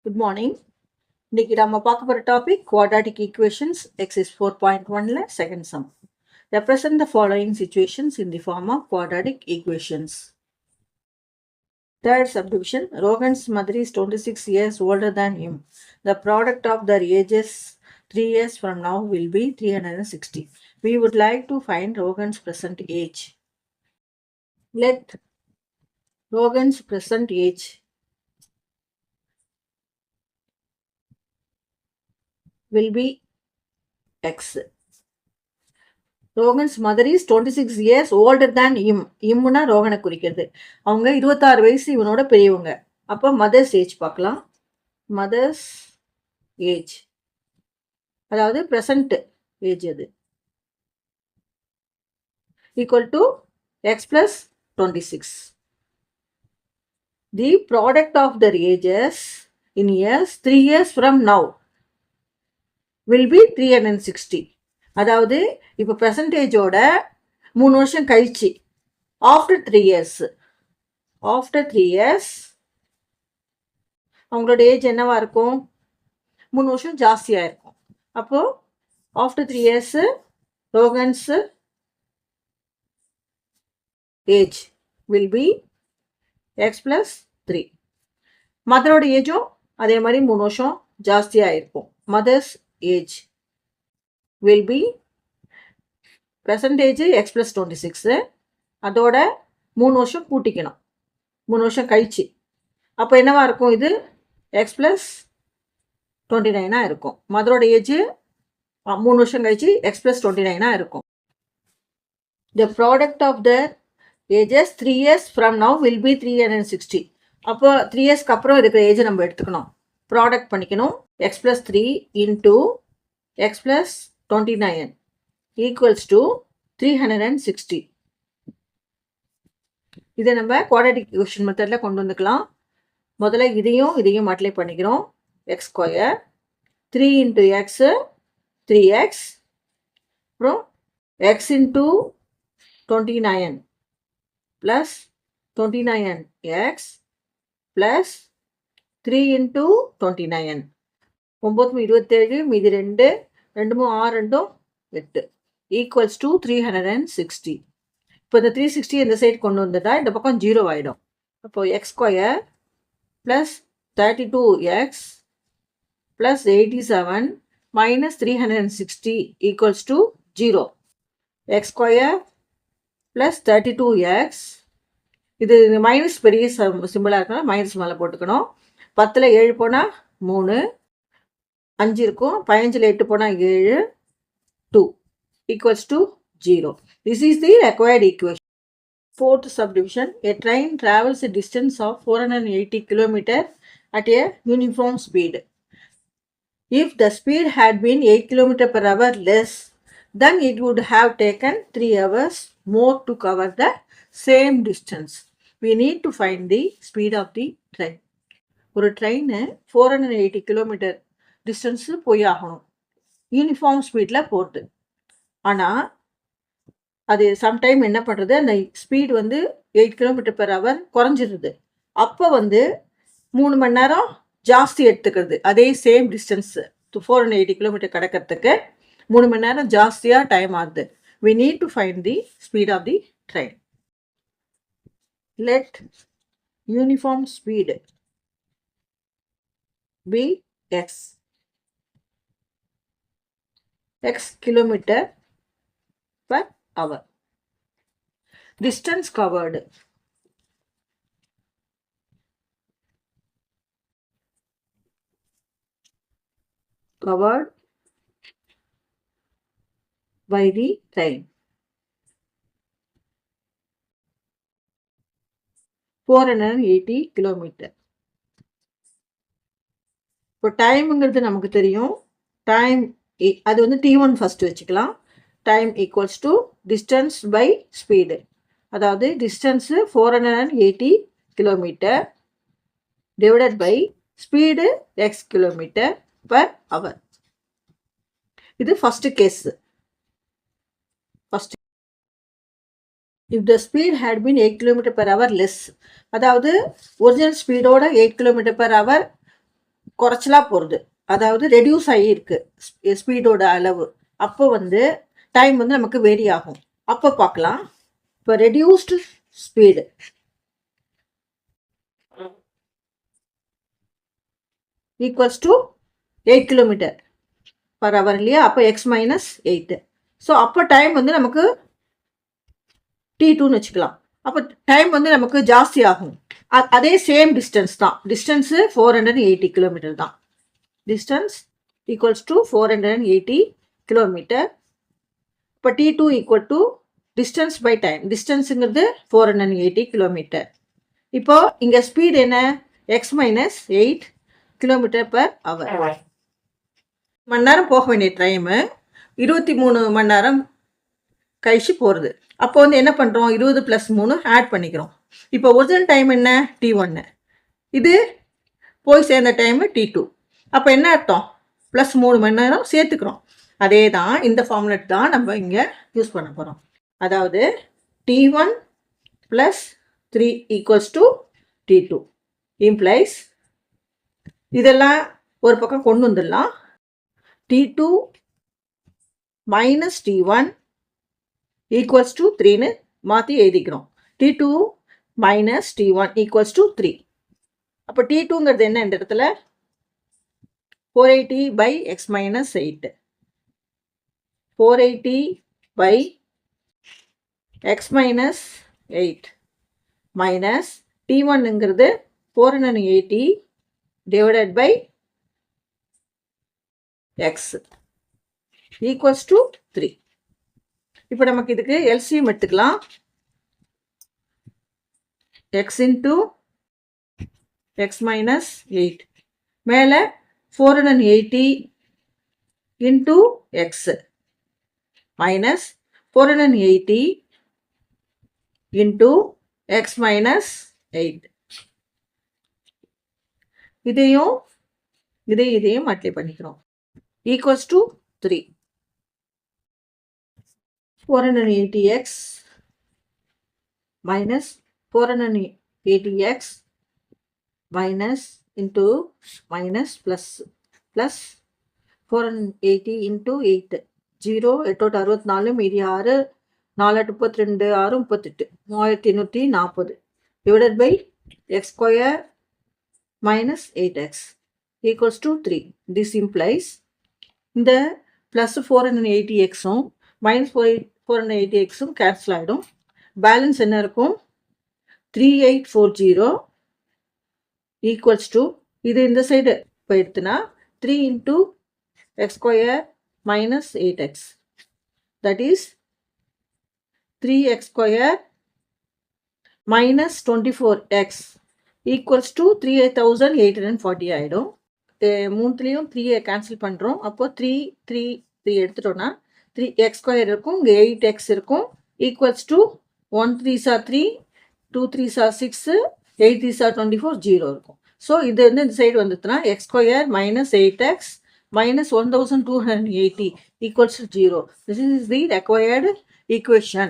Good morning. இன்னைக்கு நம்ம பார்க்க போற topic quadratic equations exercise 4.1ல second sum. Represent the following situations in the form of quadratic equations. Third subdivision. Rohan's mother is 26 years older than him. The product of their ages 3 years from now will be 360. We would like to find Rohan's present age. Let Rohan's present age will be x. Rohan's mother is 26 years older than இம்னா ரோகனை குறிக்கிறது. அவங்க 26 வயசு இவனோட பெரியவங்க. அப்போ mother's age பார்க்கலாம். Mother's age அதாவது ப்ரெசண்ட் ஏஜ் அது equal to x plus 26. The product of their ages in years 3 years from now will be 360. அதாவது இப்போ பெர்சன்டேஜோட 3 வருஷம் கழிச்சு ஆஃப்டர் 3 years அவங்களோட ஏஜ் என்னவா இருக்கும்? 3 வருஷம் ஜாஸ்தியாக இருக்கும். அப்போ after 3 years Rohan's age will be x plus 3. மதரோட ஏஜும் அதே மாதிரி 3 வருஷம் ஜாஸ்தியாக இருக்கும். Mother's age will be percentage x plus 26. அதோட 3 வருஷம் கூட்டிக்கணும், 3 வருஷம் கழிச்சு. அப்போ என்னவா இருக்கும்? இது x plus 29 இருக்கும். மதரோட ஏஜ் 3 வருஷம் கழிச்சு x plus 29 இருக்கும். The product of the ages 3 years from now will be 360. அப்போ 3 yearsக்கு அப்புறம் இருக்கிற ஏஜ் நம்ம எடுத்துக்கணும், ப்ராடக்ட் பண்ணிக்கணும். x plus 3 into x plus 29 equals to 360. இதை நம்ம குவாட்ராட்டிக் ஈக்குவேஷன் மெத்தடில் கொண்டு வந்துக்கலாம். முதல்ல இதையும் மல்டிப்ளை பண்ணிக்கிறோம். X square 3 into x 3x, அப்புறம் X into 29 plus 29x plus 3 into 29. 9 27 மீதி 2 2 6 2 8 ஈக்குவல்ஸ் டு 360. இப்போ இந்த 360 இந்த சைடு கொண்டு வந்துட்டா இந்த பக்கம் 0 ஆகிடும். அப்போ X square plus 32x plus 87 minus 360 equals to 0. X square plus 32x, இது மைனஸ் பெரிய சிம்பிளாக இருக்கணும், மைனஸ் மேலே போட்டுக்கணும். 10ல் 7 போனால் 3, 5 இருக்கும். 15ல் 8 போனால் 7, 2 equals to 0. This is the required equation. Fourth subdivision. A train travels a distance of 480 km at a uniform speed. If the speed had been 8 km per hour less, then it would have taken 3 hours more to cover the same distance. We need to find the speed of the train. ஒரு train 480 km distance போய் ஆகணும், uniform ஸ்பீடில் போட்டு. ஆனால் அது sometime என்ன பண்ணுறது, அந்த ஸ்பீடு 8 km per hour குறைஞ்சிருது. அப்போ 3 மணி நேரம் ஜாஸ்தி எடுத்துக்கிறது. அதே சேம் டிஸ்டன்ஸு 480 km கிடக்கிறதுக்கு 3 மணி நேரம் ஜாஸ்தியாக டைம் ஆகுது. We need to find the speed of the train. Let uniform speed be x. x kilometer per hour. Distance covered by the train 480 km. இப்போ டைமுங்கிறது நமக்கு தெரியும். டைம் அது t1 ஃபஸ்ட்டு வச்சுக்கலாம். Time equals to distance by speed. அதாவது distance 480 km divided by speed x km per hour. இது first case. if the speed had been 8 km per hour less, அதாவது original ஸ்பீடோட 8 km per hour குறைச்சலா போகிறது, அதாவது reduce ஆகியிருக்கு ஸ்பீடோட அளவு, அப்போ வந்து டைம் வந்து நமக்கு வேரி ஆகும். அப்போ பார்க்கலாம். இப்போ reduced speed equals to 8 kilometre per hour இல்லையா? அப்போ எக்ஸ் மைனஸ் 8. ஸோ அப்போ டைம் வந்து நமக்கு T2ன்னு வச்சுக்கலாம். அப்போ டைம் வந்து நமக்கு ஜாஸ்தி ஆகும். அதே சேம் டிஸ்டன்ஸ் தான். டிஸ்டன்ஸு 480 கிலோமீட்டர் தான். Distance equals to 480 kilometre. இப்போ T2 equal to distance by time. டிஸ்டன்ஸுங்கிறது 480 கிலோமீட்டர். இப்போ இங்கே ஸ்பீட் என்ன? X minus 8 kilometre per hour. மணி நேரம் போக வேண்டிய டைமு 23 மணி நேரம் கழிச்சு போகிறது. அப்போ வந்து என்ன பண்ணுறோம்? 20 + 3 ஆட் பண்ணிக்கிறோம். இப்போ ஒரிஜினல் டைம் என்ன? T1. இது போய் சேர்ந்த டைமு T2. அப்போ என்ன அர்த்தம்? +3 மணி நேரம் சேர்த்துக்கிறோம். அதே தான் இந்த ஃபார்முலேட் தான் நம்ம இங்கே யூஸ் பண்ண போகிறோம். அதாவது T1 + 3 = T2 இம்ப்ளைஸ், இதெல்லாம் ஒரு பக்கம் கொண்டு வந்துடலாம். T2 - T1 = 3ன்னு மாற்றி எழுதிக்கிறோம். T2 - T1 = 3. அப்போ T2ங்கிறது என்ன இந்த இடத்துல? 480/x - 8. 480/x - 8 மைனஸ் T1ங்கிறது 480 divided by x equals to 3. இப்போ நமக்கு இதுக்கு எல்சிஎம் எடுத்துக்கலாம். x இன்ட்டு எக்ஸ் மைனஸ் 8 மேலே 480 into X minus 480 into X minus 8. இதையும் மல்டிப்ளை பண்ணிக்கிறோம். Equals to 3. 480x minus 480x minus into minus plus 480 into 8 0 8 64 மீதி 6 4 32 6 38 3840 divided by x square minus 8x equals to 3. This implies இந்த plus 480xும் minus 480xும் cancel ஆகிடும். Balance என்ன இருக்கும்? 3840 equals to, இது இந்த side போயிடுத்துனா 3 into x square minus 8x, that is 3x square minus 24x equals to 3840 ஆகிடும். மூணுத்துலேயும் 3 cancel பண்ணுறோம். அப்போ 3 எடுத்துட்டோன்னா 3x square இருக்கும், இங்கே 8x இருக்கும், equals to 1 3s are 3, 2 3s are 6, 8 3s are 24, 0 இருக்கும். ஸோ இது வந்து இந்த side வந்துட்டுனா x square minus 8x minus 1280 equals to 0. This is the required equation.